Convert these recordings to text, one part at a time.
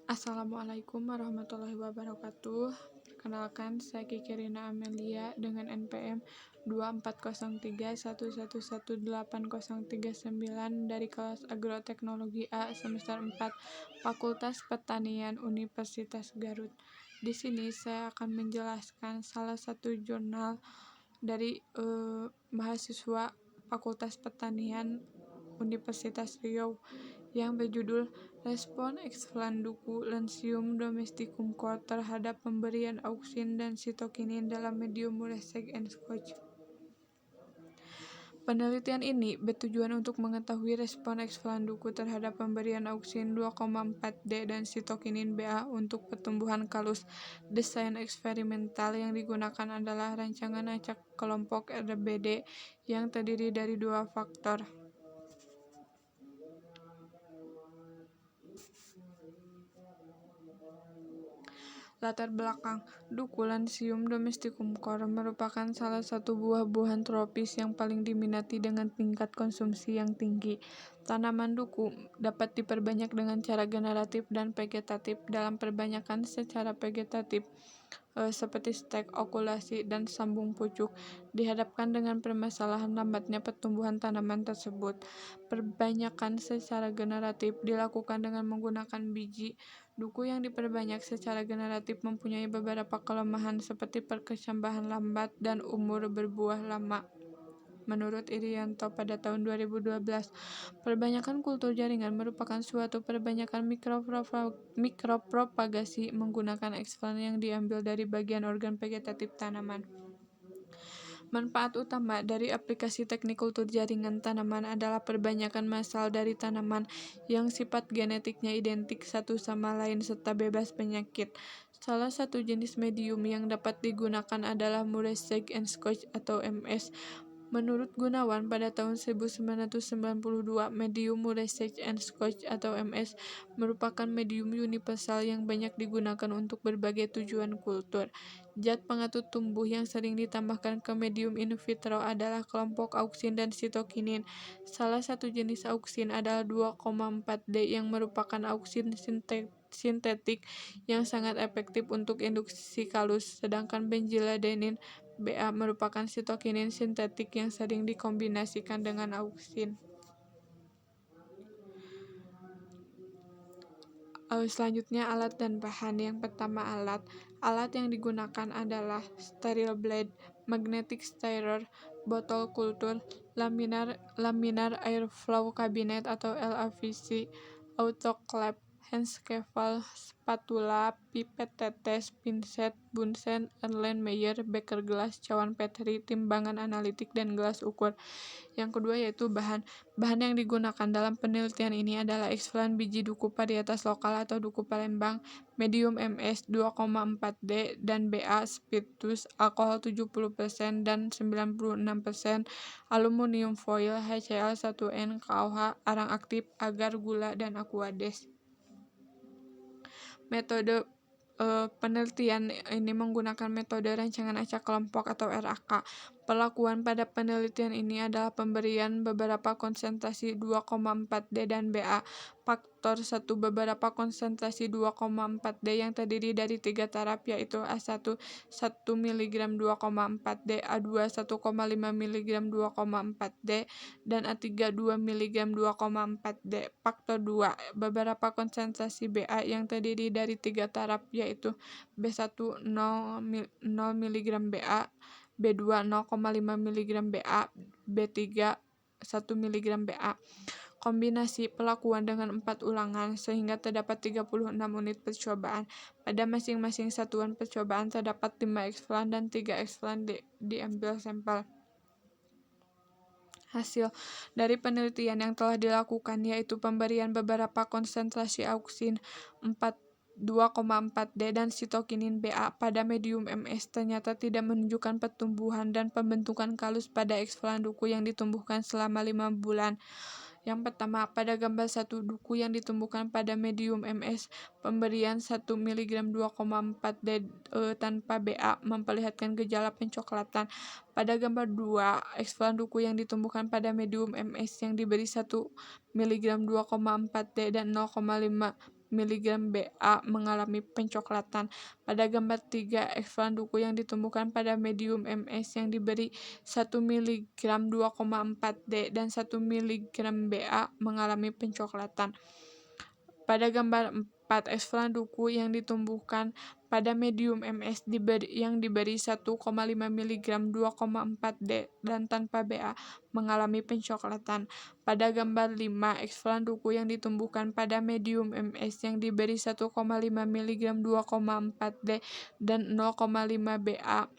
Assalamualaikum warahmatullahi wabarakatuh. Perkenalkan, saya Kiki Rina Amelia dengan NPM 240311180339 dari kelas Agroteknologi A semester 4 Fakultas Pertanian Universitas Garut. Di sini saya akan menjelaskan salah satu jurnal dari mahasiswa Fakultas Pertanian Universitas Riau yang berjudul Respon Exflanduku Lentium domesticum Cort terhadap pemberian auksin dan sitokinin dalam medium Mulesek and Scotch. Penelitian ini bertujuan untuk mengetahui respon Exflanduku terhadap pemberian auksin 2,4-D dan sitokinin BA untuk pertumbuhan kalus. Desain eksperimental yang digunakan adalah rancangan acak kelompok RBD yang terdiri dari dua faktor. Latar belakang, Duku Lentium domesticum Cort merupakan salah satu buah-buahan tropis yang paling diminati dengan tingkat konsumsi yang tinggi. Tanaman duku dapat diperbanyak dengan cara generatif dan vegetatif. Dalam perbanyakan secara vegetatif, seperti stek, okulasi, dan sambung pucuk, dihadapkan dengan permasalahan lambatnya pertumbuhan tanaman tersebut. Perbanyakan secara generatif dilakukan dengan menggunakan biji. Duku yang diperbanyak secara generatif mempunyai beberapa kelemahan seperti perkecambahan lambat dan umur berbuah lama. Menurut Irianto pada tahun 2012, perbanyakan kultur jaringan merupakan suatu perbanyakan mikropropagasi menggunakan eksplan yang diambil dari bagian organ vegetatif tanaman. Manfaat utama dari aplikasi teknik kultur jaringan tanaman adalah perbanyakan massal dari tanaman yang sifat genetiknya identik satu sama lain serta bebas penyakit. Salah satu jenis medium yang dapat digunakan adalah Mulesek and Scotch atau MS. Menurut Gunawan, pada tahun 1992, medium Mulesek and Scotch atau MS merupakan medium universal yang banyak digunakan untuk berbagai tujuan kultur. Zat pengatur tumbuh yang sering ditambahkan ke medium in vitro adalah kelompok auksin dan sitokinin. Salah satu jenis auksin adalah 2,4-D yang merupakan auksin sintetik yang sangat efektif untuk induksi kalus, sedangkan benzyladenin BA merupakan sitokinin sintetik yang sering dikombinasikan dengan auksin. Selanjutnya alat dan bahan. Yang pertama alat yang digunakan adalah sterile blade, magnetic stirrer, botol kultur, laminar airflow cabinet atau LAVC, autoclave, hand scaffold, spatula, pipet tetes, pinset, Bunsen, Erlenmeyer, beker gelas, cawan Petri, timbangan analitik, dan gelas ukur. Yang kedua yaitu bahan. Bahan yang digunakan dalam penelitian ini adalah eksplan biji duku varietas lokal atau duku Palembang, medium MS 2,4-D dan BA spiritus, alkohol 70% dan 96%, aluminium foil, HCl1N, KOH, arang aktif, agar, gula, dan aquades. Metode penelitian ini menggunakan metode rancangan acak kelompok atau RAK. Perlakuan pada penelitian ini adalah pemberian beberapa konsentrasi 2,4-D dan BA. Faktor 1 beberapa konsentrasi 2,4-D yang terdiri dari 3 taraf yaitu A1 1 mg 2,4-D, A2 1,5 mg 2,4-D, dan A3 2 mg 2,4-D. Faktor 2 beberapa konsentrasi BA yang terdiri dari 3 taraf yaitu B1 0 mg BA, B2 0,5 mg BA, B3 1 mg BA. Kombinasi pelakuan dengan 4 ulangan sehingga terdapat 36 unit percobaan. Pada masing-masing satuan percobaan terdapat 5 eksplan dan 3 eksplan diambil sampel. Hasil dari penelitian yang telah dilakukan yaitu pemberian beberapa konsentrasi auksin 2,4-D dan sitokinin BA pada medium MS ternyata tidak menunjukkan pertumbuhan dan pembentukan kalus pada eksplan duku yang ditumbuhkan selama 5 bulan. Yang pertama, pada gambar 1 duku yang ditumbuhkan pada medium MS, pemberian 1 mg 2,4-D tanpa BA memperlihatkan gejala pencoklatan. Pada gambar 2, eksplan duku yang ditumbuhkan pada medium MS yang diberi 1 mg 2,4-D dan 0,5 mg Ba mengalami pencoklatan. Pada gambar 3, ekstralan duku yang ditumbuhkan pada medium Ms yang diberi 1 mg 2,4 D dan 1 mg Ba mengalami pencoklatan. Pada gambar 4, ekstralan duku yang ditumbuhkan pada medium Ms yang diberi 1,5 mg 2,4 D dan tanpa Ba mengalami pencoklatan. Pada gambar 5, ekstralan duku yang ditumbuhkan pada medium Ms yang diberi 1,5 mg 2,4 D dan 0,5 Ba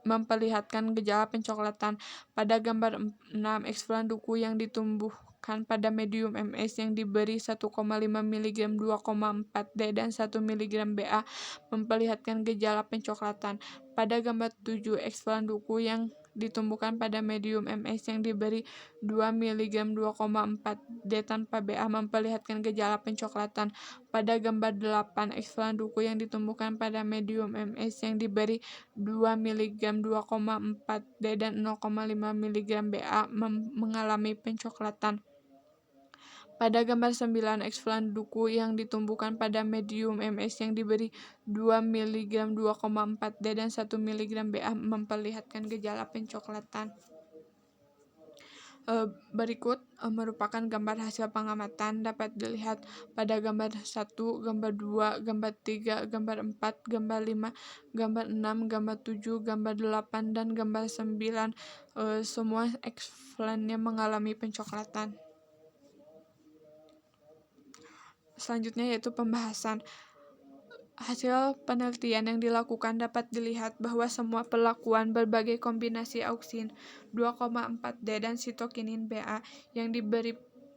memperlihatkan gejala pencoklatan. Pada gambar 6, ekstralan duku yang ditumbuhkan pada medium Ms yang diberi 1,5 mg 2,4 D dan 1 mg Ba memperlihatkan gejala pencoklatan. Pada gambar 7, ekstralan duku yang ditumbuhkan pada medium Ms yang diberi 2 mg 2,4 D tanpa Ba memperlihatkan gejala pencoklatan. Pada gambar 8, ekstralan duku yang ditumbuhkan pada medium Ms yang diberi 2 mg 2,4 D dan 0,5 mg Ba mengalami pencoklatan. Pada gambar 9, ekstralan duku yang ditumbuhkan pada medium Ms yang diberi 2 mg 2,4 D dan 1 mg Ba memperlihatkan gejala pencoklatan. Berikut merupakan gambar hasil pengamatan dapat dilihat pada gambar 1, gambar 2, gambar 3, gambar 4, gambar 5, gambar 6, gambar 7, gambar 8, dan gambar 9. Semua ekstralannya mengalami pencoklatan. Selanjutnya yaitu pembahasan. Hasil penelitian yang dilakukan dapat dilihat bahwa semua perlakuan berbagai kombinasi auksin 2,4 D dan sitokinin Ba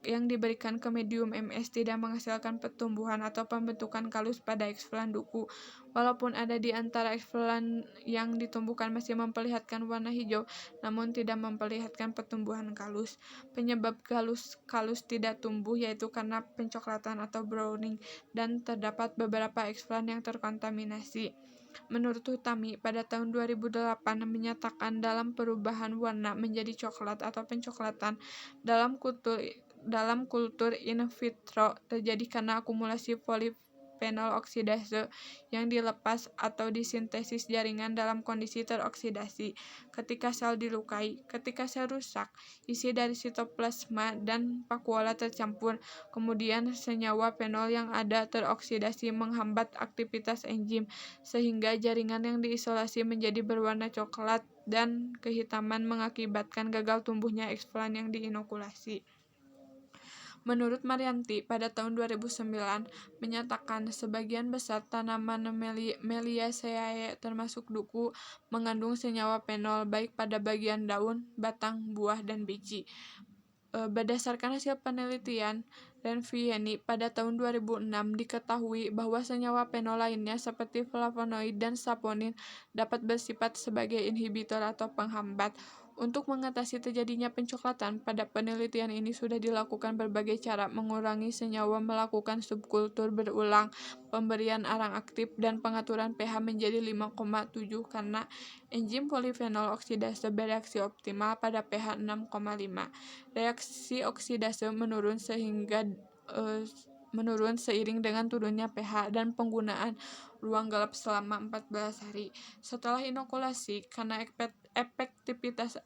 yang diberikan ke medium Ms tidak menghasilkan pertumbuhan atau pembentukan kalus pada ekstralan duku. Walaupun ada di antara ekstralan yang ditumbuhkan masih memperlihatkan warna hijau, namun tidak memperlihatkan pertumbuhan kalus. Penyebab kalus tidak tumbuh yaitu karena pencoklatan atau browning, dan terdapat beberapa ekstralan yang terkontaminasi. Menurut Hutami, pada tahun 2008 menyatakan dalam perubahan warna menjadi coklat atau pencoklatan dalam kultur in vitro terjadi karena akumulasi polifenol oksidase yang dilepas atau disintesis jaringan dalam kondisi teroksidasi. Ketika sel dilukai, ketika sel rusak, isi dari sitoplasma dan vakuola tercampur. Kemudian senyawa fenol yang ada teroksidasi menghambat aktivitas enzim, sehingga jaringan yang diisolasi menjadi berwarna coklat dan kehitaman mengakibatkan gagal tumbuhnya ekstralan yang diinokulasi. Menurut Marianti, pada tahun 2009 menyatakan sebagian besar tanaman Meliaceae termasuk duku mengandung senyawa fenol baik pada bagian daun, batang, buah, dan biji. Berdasarkan hasil penelitian Renvieni pada tahun 2006 diketahui bahwa senyawa fenol lainnya seperti flavonoid dan saponin dapat bersifat sebagai inhibitor atau penghambat. Untuk mengatasi terjadinya pencoklatan, pada penelitian ini sudah dilakukan berbagai cara mengurangi senyawa, melakukan subkultur berulang, pemberian arang aktif, dan pengaturan pH menjadi 5,7 karena enzim polifenol oksidase bereaksi optimal pada pH 6,5. Reaksi oksidase menurun seiring dengan turunnya pH dan penggunaan ruang gelap selama 14 hari. Setelah inokulasi, karena efektivitas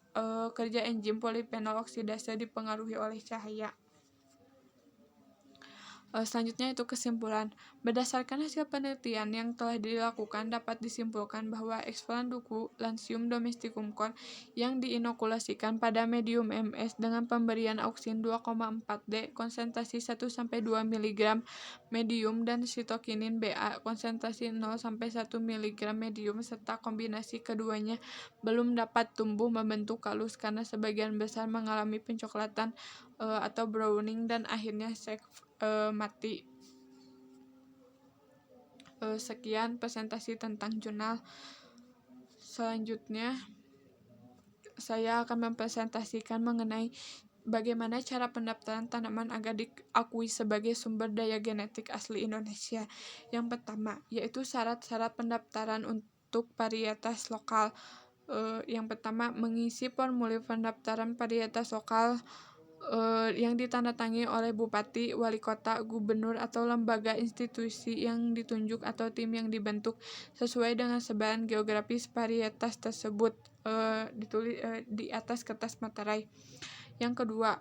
kerja enzim polifenol oksidase dipengaruhi oleh cahaya. Selanjutnya itu kesimpulan. Berdasarkan hasil penelitian yang telah dilakukan, dapat disimpulkan bahwa ekstralan duku Lanthium domesticum Cor yang diinokulasikan pada medium Ms dengan pemberian auksin 2,4 D konsentrasi 1-2 mg medium dan sitokinin Ba konsentrasi 0-1 mg medium serta kombinasi keduanya belum dapat tumbuh membentuk kalus karena sebagian besar mengalami pencoklatan atau browning dan akhirnya mati. Sekian presentasi tentang jurnal. Selanjutnya saya akan mempresentasikan mengenai bagaimana cara pendaftaran tanaman agar diakui sebagai sumber daya genetik asli Indonesia. Yang pertama, yaitu syarat-syarat pendaftaran untuk varietas lokal. Yang pertama, mengisi formulir pendaftaran varietas lokal yang ditandatangani oleh bupati, wali kota, gubernur, atau lembaga institusi yang ditunjuk atau tim yang dibentuk sesuai dengan sebaran geografis varietas tersebut, ditulis di atas kertas materai. Yang kedua,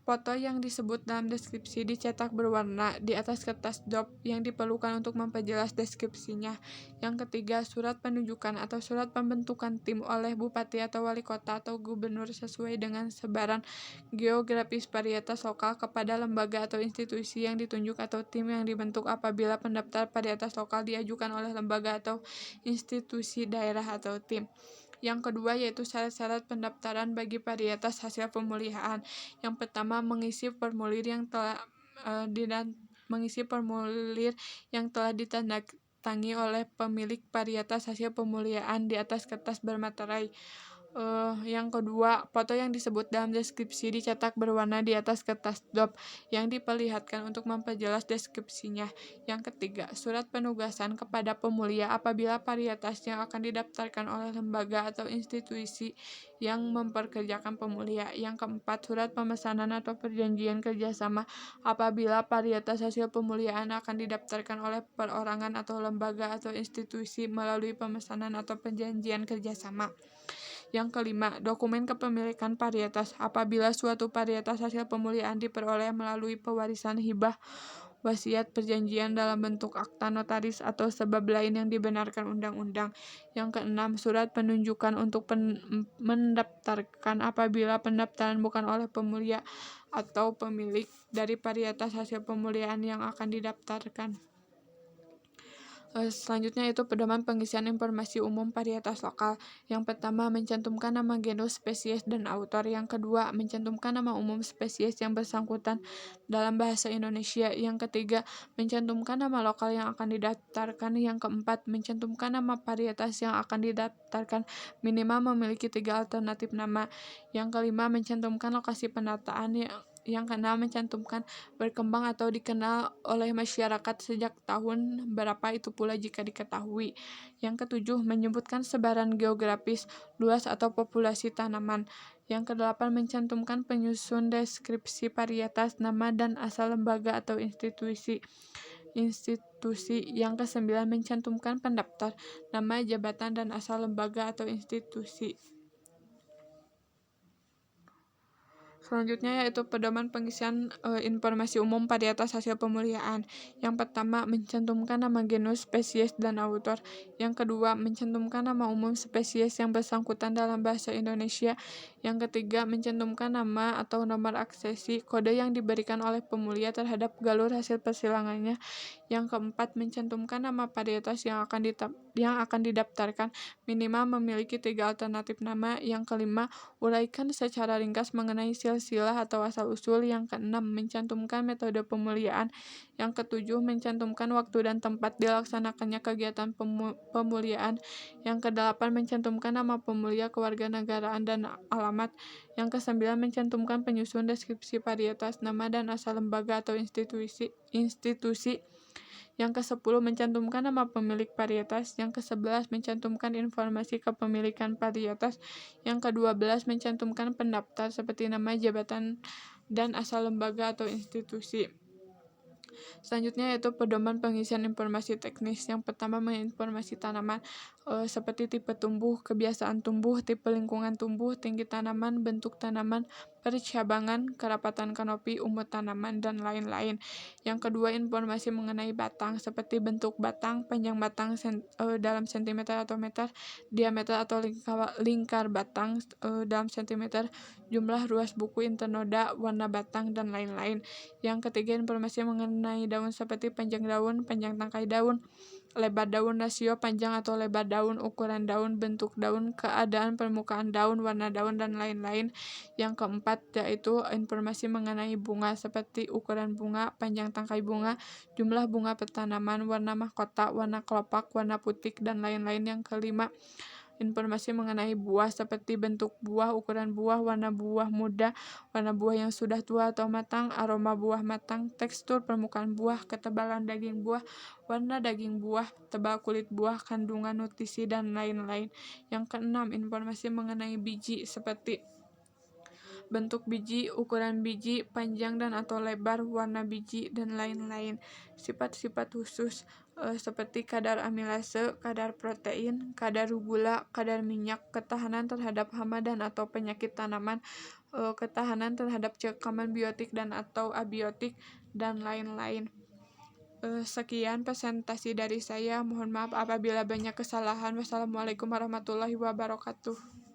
foto yang disebut dalam deskripsi dicetak berwarna di atas kertas job yang diperlukan untuk memperjelas deskripsinya. Yang ketiga, surat penunjukan atau surat pembentukan tim oleh bupati atau wali kota atau gubernur sesuai dengan sebaran geografis varietas lokal kepada lembaga atau institusi yang ditunjuk atau tim yang dibentuk apabila pendaftar varietas lokal diajukan oleh lembaga atau institusi daerah atau tim. Yang kedua yaitu syarat-syarat pendaftaran bagi varietas hasil pemulihan. Yang pertama, mengisi formulir yang telah ditandatangani oleh pemilik varietas hasil pemulihan di atas kertas bermaterai. Yang kedua, foto yang disebut dalam deskripsi dicetak berwarna di atas kertas job yang diperlihatkan untuk memperjelas deskripsinya. Yang ketiga, surat penugasan kepada pemulia apabila varietas yang akan didaftarkan oleh lembaga atau institusi yang memperkerjakan pemulia. Yang keempat, surat pemesanan atau perjanjian kerjasama apabila varietas hasil pemulihan akan didaftarkan oleh perorangan atau lembaga atau institusi melalui pemesanan atau perjanjian kerjasama. Yang kelima, dokumen kepemilikan varietas apabila suatu varietas hasil pemulihan diperoleh melalui pewarisan, hibah, wasiat, perjanjian dalam bentuk akta notaris atau sebab lain yang dibenarkan undang-undang. Yang keenam, surat penunjukan untuk mendaftarkan apabila pendaftaran bukan oleh pemulia atau pemilik dari varietas hasil pemulihan yang akan didaftarkan. Selanjutnya itu pedoman pengisian informasi umum varietas lokal. Yang pertama, mencantumkan nama genus, spesies, dan autor. Yang kedua, mencantumkan nama umum spesies yang bersangkutan dalam bahasa Indonesia. Yang ketiga, mencantumkan nama lokal yang akan didaftarkan. Yang keempat, mencantumkan nama varietas yang akan didaftarkan minimal memiliki 3 alternatif nama. Yang kelima, mencantumkan lokasi pendataan. Yang keenam, mencantumkan berkembang atau dikenal oleh masyarakat sejak tahun berapa itu pula jika diketahui. Yang ketujuh, menyebutkan sebaran geografis, luas atau populasi tanaman. Yang kedelapan, mencantumkan penyusun deskripsi varietas, nama dan asal lembaga atau institusi. Yang kesembilan, mencantumkan pendaftar, nama, jabatan, dan asal lembaga atau institusi. Selanjutnya yaitu pedoman pengisian informasi umum varietas hasil pemulihan. Yang pertama, mencantumkan nama genus, spesies, dan autor. Yang kedua, mencantumkan nama umum spesies yang bersangkutan dalam bahasa Indonesia. Yang ketiga, mencantumkan nama atau nomor aksesi kode yang diberikan oleh pemulia terhadap galur hasil persilangannya. Yang keempat, mencantumkan nama varietas yang akan didaftarkan minimal memiliki 3 alternatif nama. Yang kelima, uraikan secara ringkas mengenai silsilah atau asal-usul. Yang keenam, mencantumkan metode pemulihan. Yang ketujuh, mencantumkan waktu dan tempat dilaksanakannya kegiatan pemulihan. Yang kedelapan, mencantumkan nama pemulia, kewarganegaraan, dan alamat. Yang kesembilan, mencantumkan penyusun deskripsi varietas, nama dan asal lembaga atau institusi. Yang ke-10, mencantumkan nama pemilik varietas. Yang ke-11, mencantumkan informasi kepemilikan varietas. Yang ke-12, mencantumkan pendaftar seperti nama, jabatan, dan asal lembaga atau institusi. Selanjutnya yaitu pedoman pengisian informasi teknis. Yang pertama, menginformasi tanaman seperti tipe tumbuh, kebiasaan tumbuh, tipe lingkungan tumbuh, tinggi tanaman, bentuk tanaman, percabangan, kerapatan kanopi, umur tanaman, dan lain-lain. Yang kedua, informasi mengenai batang seperti bentuk batang, panjang batang dalam sentimeter atau meter, diameter atau lingkar batang dalam sentimeter, jumlah ruas buku internoda, warna batang, dan lain-lain. Yang ketiga, informasi mengenai daun seperti panjang daun, panjang tangkai daun, lebar daun, rasio panjang atau lebar daun, ukuran daun, bentuk daun, keadaan permukaan daun, warna daun, dan lain-lain. Yang keempat yaitu informasi mengenai bunga seperti ukuran bunga, panjang tangkai bunga, jumlah bunga petanaman, warna mahkota, warna kelopak, warna putik, dan lain-lain. Yang kelima, informasi mengenai buah seperti bentuk buah, ukuran buah, warna buah muda, warna buah yang sudah tua atau matang, aroma buah matang, tekstur permukaan buah, ketebalan daging buah, warna daging buah, tebal kulit buah, kandungan nutrisi, dan lain-lain. Yang keenam, informasi mengenai biji seperti bentuk biji, ukuran biji, panjang dan atau lebar, warna biji, dan lain-lain. Sifat-sifat khusus seperti kadar amilase, kadar protein, kadar gula, kadar minyak, ketahanan terhadap hama dan atau penyakit tanaman, ketahanan terhadap cekaman biotik dan atau abiotik, dan lain-lain. Sekian presentasi dari saya. Mohon maaf apabila banyak kesalahan. Wassalamualaikum warahmatullahi wabarakatuh.